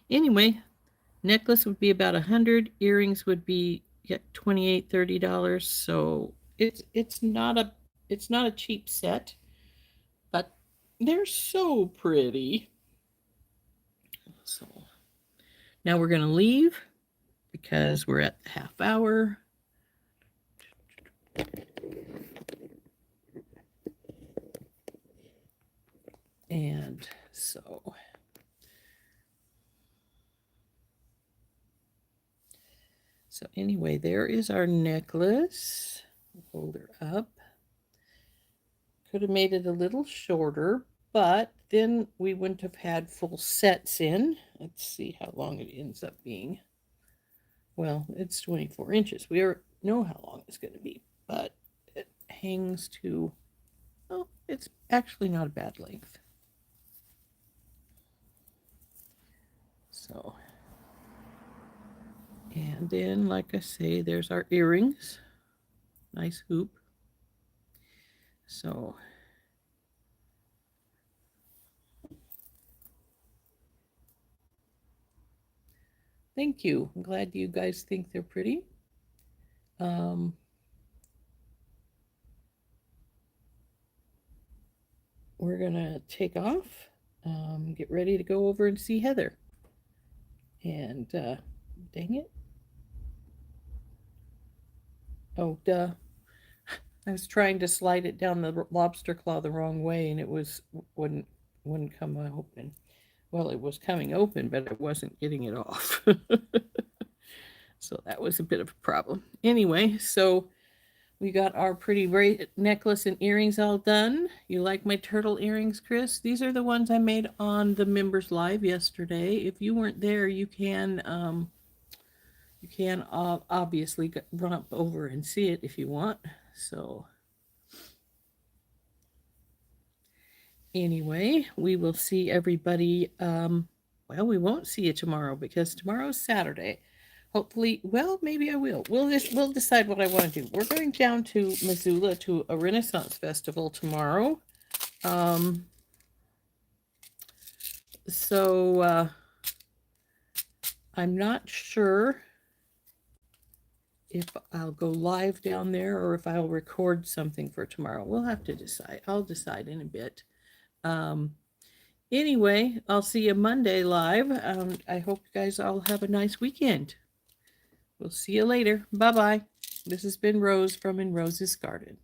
Anyway, necklace would be about $100. Earrings would be $28, $30. So it's not a cheap set, but they're so pretty. So now we're going to leave because we're at the half hour. And so anyway, there is our necklace. Hold her up. Could have made it a little shorter, but then we wouldn't have had full sets in. Let's see how long it ends up being. Well, it's 24 inches. We already know how long it's going to be, but it hangs to, oh, it's actually not a bad length. So So, and then, like I say, there's our earrings. Nice hoop. So, thank you. I'm glad you guys think they're pretty. We're gonna take off, get ready to go over and see Heather. And dang it. Oh, duh. I was trying to slide it down the lobster claw the wrong way, and it wouldn't come open. Well, it was coming open, but it wasn't getting it off. So that was a bit of a problem. Anyway, so we got our pretty necklace and earrings all done. You like my turtle earrings, Chris? These are the ones I made on the members live yesterday. If you weren't there, you can obviously run up over and see it if you want. So anyway, we will see everybody. Well, we won't see you tomorrow because tomorrow's Saturday. Hopefully, well, maybe I will. We'll decide what I want to do. We're going down to Missoula to a Renaissance festival tomorrow. So I'm not sure if I'll go live down there or if I'll record something for tomorrow. We'll have to decide. I'll decide in a bit. Anyway, I'll see you Monday live. I hope you guys all have a nice weekend. We'll see you later. Bye-bye. This has been Rose from In Rose's Garden.